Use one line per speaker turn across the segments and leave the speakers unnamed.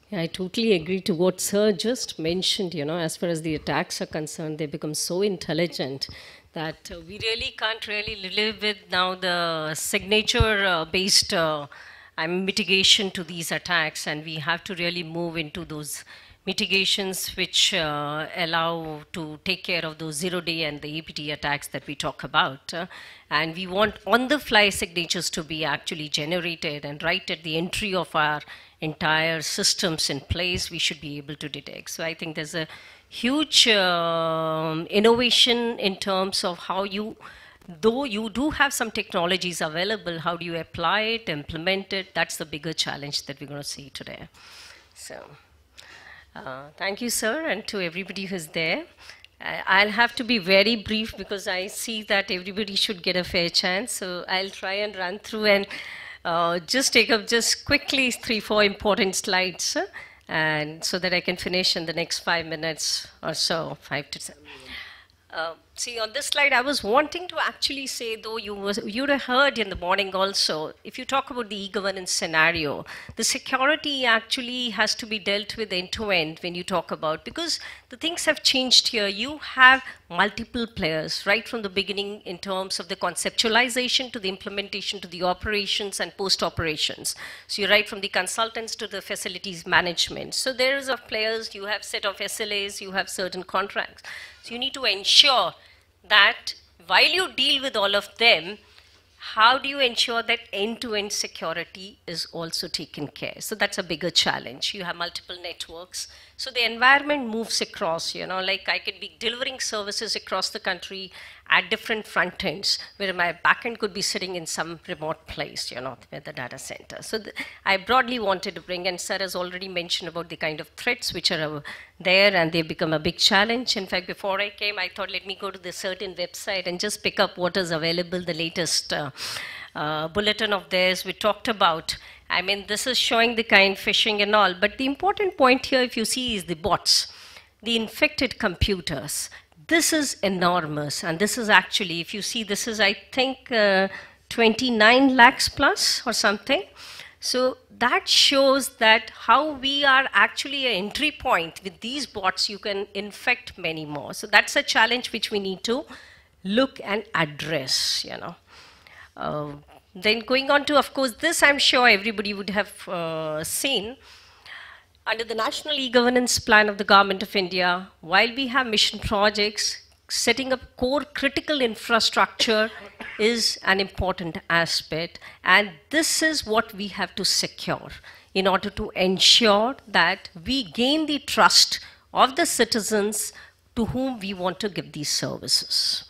Yeah, I totally agree to what Sir just mentioned. As far as the attacks are concerned, they become so intelligent that we really can't really live with now the signature based mitigation to these attacks, and we have to really move into those mitigations which allow to take care of those zero day and the APT attacks that we talk about. And we want on the fly signatures to be actually generated, and right at the entry of our entire systems in place, we should be able to detect. So I think there's a huge innovation in terms of how you, though you do have some technologies available, how do you apply it, implement it? That's the bigger challenge that we're going to see today. So. Thank you, sir, and to everybody who's there. I'll have to be very brief because I see that everybody should get a fair chance. So I'll try and run through and just take up just quickly 3-4 important slides, and so that I can finish in the next 5 minutes or so, 5 to 7. See, on this slide, I was wanting to actually say, though you'd have heard in the morning also, if you talk about the e-governance scenario, the security actually has to be dealt with end-to-end when you talk about, because the things have changed here. You have multiple players right from the beginning in terms of the conceptualization to the implementation to the operations and post-operations. So you're right from the consultants to the facilities management. So there is of players, you have set of SLAs, you have certain contracts. So you need to ensure that while you deal with all of them, how do you ensure that end-to-end security is also taken care? So that's a bigger challenge. You have multiple networks. So the environment moves across, like I could be delivering services across the country at different front ends, where my backend could be sitting in some remote place, with the data center. So I broadly wanted to bring, and Sir has already mentioned about the kind of threats which are there, and they become a big challenge. In fact, before I came, I thought, let me go to the certain website and just pick up what is available, the latest bulletin of theirs we talked about. I mean, this is showing the kind phishing and all, but the important point here, if you see, is the bots, the infected computers. This is enormous, and this is actually, if you see, this is, I think, 29 lakhs plus or something. So that shows that how we are actually an entry point. With these bots, you can infect many more. So that's a challenge which we need to look and address, Then going on to, of course, this I'm sure everybody would have seen. Under the National E-Governance Plan of the Government of India, while we have mission projects, setting up core critical infrastructure is an important aspect. And this is what we have to secure in order to ensure that we gain the trust of the citizens to whom we want to give these services.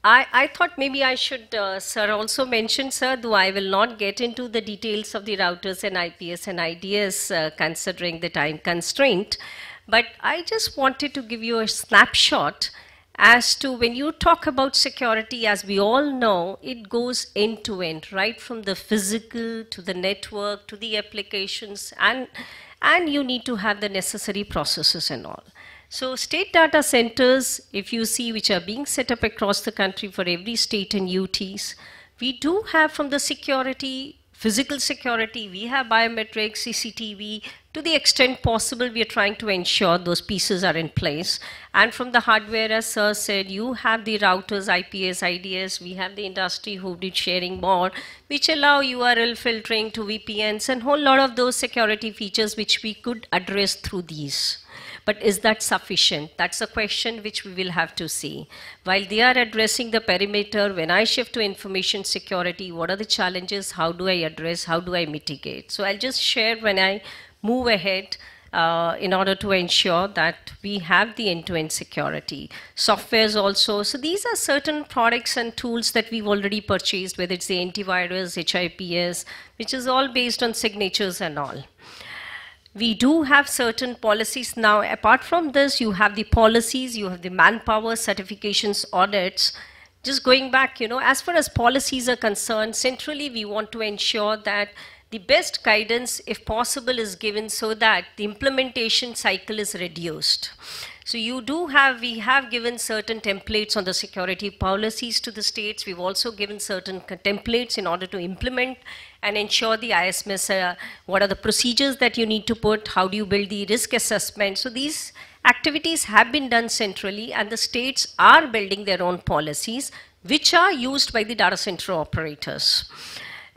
I thought maybe I should, Sir, also mention, sir, though I will not get into the details of the routers and IPS and IDS considering the time constraint, but I just wanted to give you a snapshot as to when you talk about security, as we all know, it goes end to end, right from the physical to the network to the applications, and you need to have the necessary processes and all. So state data centers, if you see, which are being set up across the country for every state and UTs, we do have from the security, physical security, we have biometrics, CCTV. To the extent possible, we are trying to ensure those pieces are in place. And from the hardware, as Sir said, you have the routers, IPS, IDS, we have the industry who did sharing more, which allow URL filtering to VPNs and a whole lot of those security features which we could address through these. But is that sufficient? That's a question which we will have to see. While they are addressing the perimeter, when I shift to information security, what are the challenges? How do I address? How do I mitigate? So I'll just share when I move ahead in order to ensure that we have the end-to-end security. Softwares also. So these are certain products and tools that we've already purchased, whether it's the antivirus, HIPS, which is all based on signatures and all. We do have certain policies now. Apart from this, you have the policies, you have the manpower, certifications, audits. Just going back, as far as policies are concerned, centrally we want to ensure that the best guidance, if possible, is given so that the implementation cycle is reduced. So we have given certain templates on the security policies to the states. We've also given certain templates in order to implement and ensure the ISMS, what are the procedures that you need to put, how do you build the risk assessment. So these activities have been done centrally, and the states are building their own policies, which are used by the data center operators.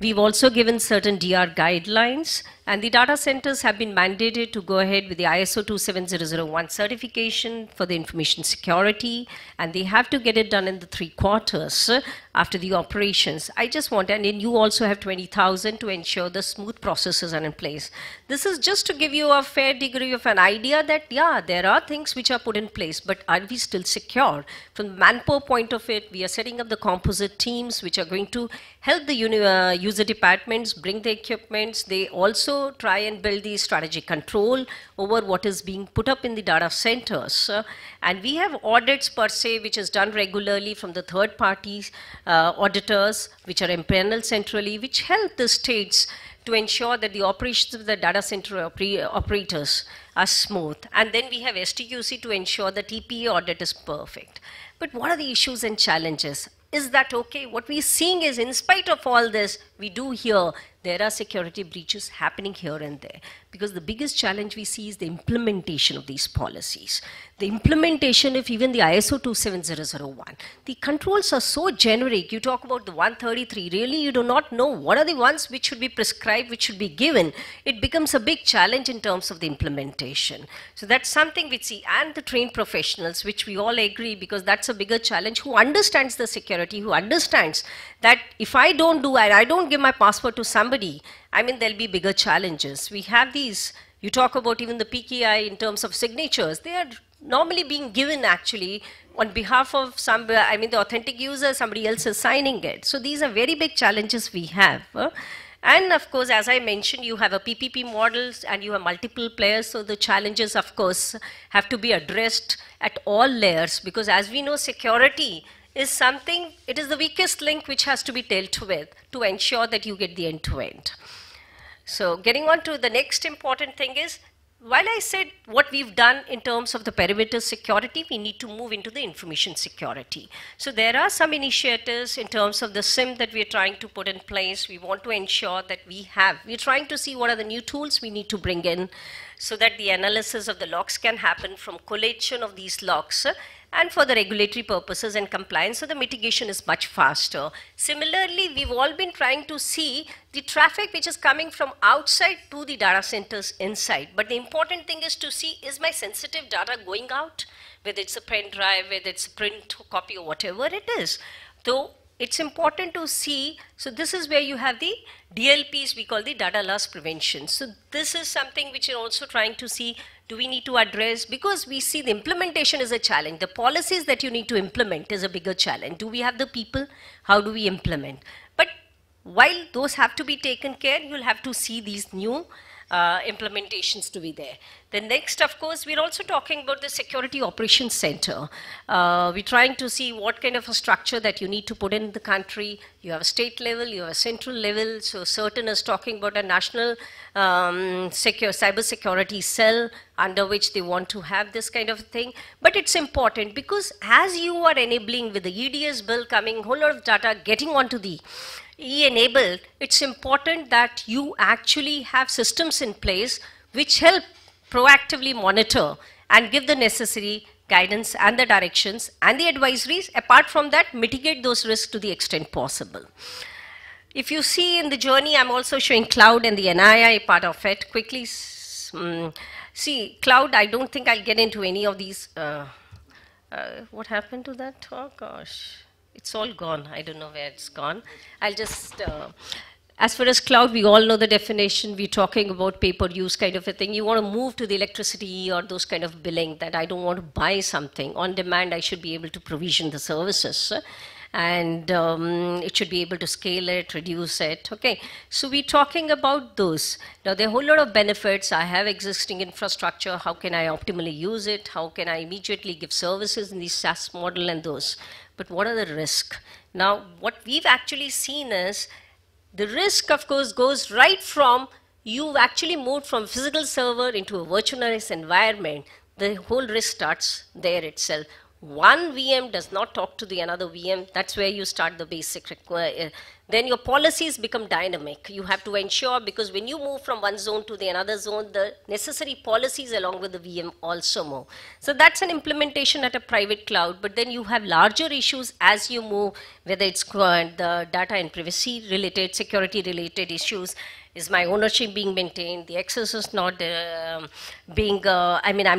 We've also given certain DR guidelines, and the data centers have been mandated to go ahead with the ISO 27001 certification for the information security, and they have to get it done in the 3 quarters after the operations. I just want, and then you also have 20,000 to ensure the smooth processes are in place. This is just to give you a fair degree of an idea that, yeah, there are things which are put in place, but are we still secure? From the manpower point of it, we are setting up the composite teams which are going to help the user departments bring the equipments. They also try and build the strategic control over what is being put up in the data centers. And we have audits per se, which is done regularly from the third parties, auditors, which are impaneled centrally, which help the states to ensure that the operations of the data center operators are smooth. And then we have STQC to ensure the TPA audit is perfect. But what are the issues and challenges? Is that okay? What we're seeing is, in spite of all this, we do hear there are security breaches happening here and there, because the biggest challenge we see is the implementation of these policies. The implementation of even the ISO 27001. The controls are so generic. You talk about the 133. Really, you do not know what are the ones which should be prescribed, which should be given. It becomes a big challenge in terms of the implementation. So that's something we see. And the trained professionals, which we all agree, because that's a bigger challenge, who understands the security, who understands that if I don't do it, I don't give my password to somebody, I mean, there'll be bigger challenges. We have these, you talk about even the PKI in terms of signatures, they are normally being given actually on behalf of some, I mean, the authentic user, somebody else is signing it. So these are very big challenges we have. And of course, as I mentioned, you have a PPP models and you have multiple players. So the challenges, of course, have to be addressed at all layers, because as we know, security is something, it is the weakest link which has to be dealt with to ensure that you get the end-to-end. So getting on to the next important thing is, while I said what we've done in terms of the perimeter security, we need to move into the information security. So there are some initiatives in terms of the SIM that we're trying to put in place. We want to ensure that we're trying to see what are the new tools we need to bring in so that the analysis of the logs can happen from collation of these logs, and for the regulatory purposes and compliance, so the mitigation is much faster. Similarly, we've all been trying to see the traffic which is coming from outside to the data centers inside. But the important thing is to see, is my sensitive data going out? Whether it's a pen drive, whether it's a print copy or whatever it is. So it's important to see, so this is where you have the DLPs, we call the data loss prevention. So this is something which you're also trying to see, do we need to address, because we see the implementation is a challenge. The policies that you need to implement is a bigger challenge. Do we have the people? How do we implement? But while those have to be taken care, you'll have to see these new implementations to be there. The next, of course, we're also talking about the Security Operations Center. We're trying to see what kind of a structure that you need to put in the country. You have a state level, you have a central level. So certain is talking about a national cyber security cell under which they want to have this kind of thing. But it's important because as you are enabling with the EDS bill coming, whole lot of data getting onto the E-enabled, it's important that you actually have systems in place which help proactively monitor and give the necessary guidance and the directions and the advisories. Apart from that, mitigate those risks to the extent possible. If you see in the journey, I'm also showing cloud and the NII part of it. Quickly, see, cloud, I don't think I'll get into any of these. What happened to that? Oh, gosh. It's all gone. I don't know where it's gone. I'll just, as far as cloud, we all know the definition. We're talking about pay-per-use kind of a thing. You want to move to the electricity or those kind of billing, that I don't want to buy something. On demand, I should be able to provision the services. And it should be able to scale it, reduce it. Okay, so we're talking about those. Now, there are a whole lot of benefits. I have existing infrastructure. How can I optimally use it? How can I immediately give services in the SaaS model and those? But what are the risks? Now, what we've actually seen is the risk, of course, goes right from you've actually moved from physical server into a virtualized environment. the whole risk starts there itself. One VM does not talk to the another VM. That's where you start the basic. Then your policies become dynamic. You have to ensure, because when you move from one zone to the another zone, the necessary policies along with the VM also move. So that's an implementation at a private cloud. But then you have larger issues as you move, whether it's the data and privacy related, security related issues. Is my ownership being maintained? The access is not I'm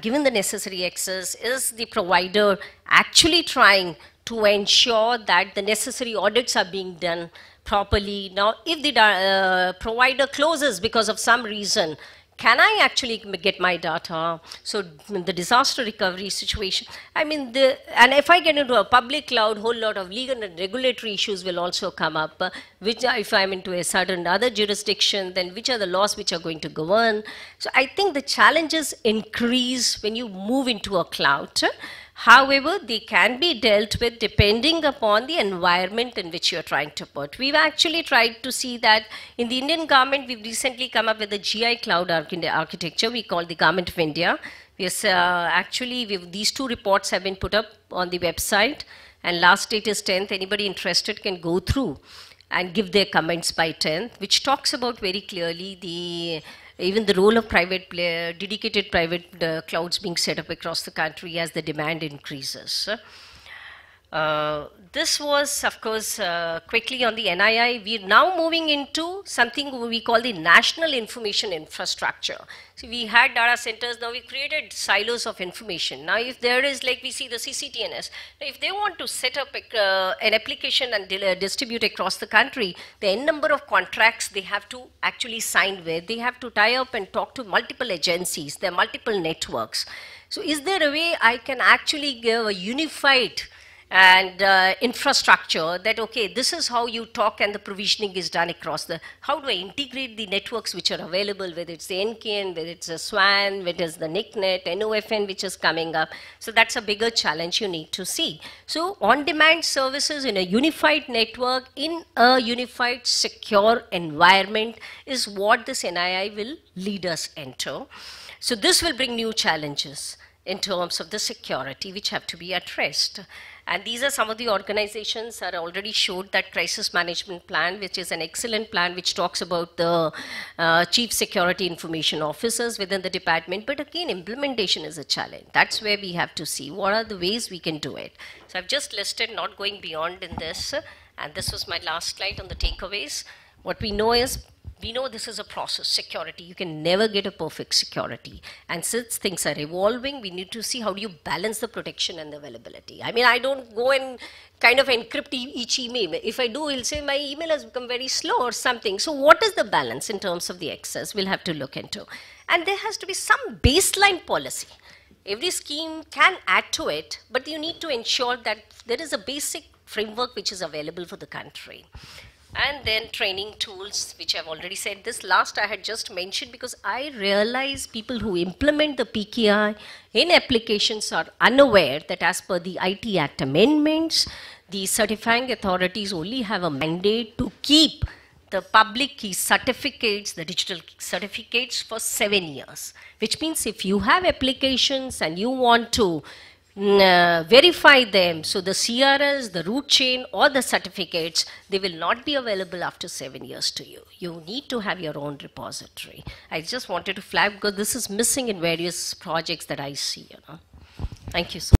given the necessary access. Is the provider actually trying to ensure that the necessary audits are being done properly? Now, if the provider closes because of some reason, can I actually get my data? So the disaster recovery situation, and if I get into a public cloud, whole lot of legal and regulatory issues will also come up, which if I'm into a certain other jurisdiction, then which are the laws which are going to govern? So I think the challenges increase when you move into a cloud. However, they can be dealt with depending upon the environment in which you're trying to put. We've actually tried to see that in the Indian government. We've recently come up with a GI cloud architecture we call the Government of India. These two reports have been put up on the website, and last date is 10th. Anybody interested can go through and give their comments by 10th, which talks about very clearly even the role of dedicated private clouds being set up across the country as the demand increases. This was, of course, quickly on the NII. We're now moving into something we call the National Information Infrastructure. So we had data centers, now we created silos of information. Now if there is, like we see the CCTNS, now if they want to set up an application and distribute across the country, the n number of contracts they have to actually sign with, they have to tie up and talk to multiple agencies, there are multiple networks. So is there a way I can actually give a unified and infrastructure that, okay, this is how you talk and the provisioning is done across how do I integrate the networks which are available, whether it's the NKN, whether it's a SWAN, whether it's the NICNet, NOFN which is coming up. So that's a bigger challenge you need to see. So on-demand services in a unified network, in a unified secure environment is what this NII will lead us into. So this will bring new challenges in terms of the security which have to be addressed. And these are some of the organizations that already showed that crisis management plan, which is an excellent plan which talks about the chief security information officers within the department. But again, implementation is a challenge. That's where we have to see what are the ways we can do it. So I've just listed, not going beyond in this. And this was my last slide on the takeaways. What we know is, we know this is a process, security. You can never get a perfect security. And since things are evolving, we need to see how do you balance the protection and the availability. I don't go and kind of encrypt each email. If I do, he'll say my email has become very slow or something. So what is the balance in terms of the access? We'll have to look into. And there has to be some baseline policy. Every scheme can add to it, but you need to ensure that there is a basic framework which is available for the country. And then training tools, which I've already said. This last I had just mentioned because I realize people who implement the PKI in applications are unaware that as per the IT Act amendments, the certifying authorities only have a mandate to keep the public key certificates, the digital certificates for 7 years. Which means if you have applications and you want to verify them, so the CRLs, the root chain or the certificates, they will not be available after 7 years to you. You need to have your own repository. I just wanted to flag because this is missing in various projects that I see. Thank you so much.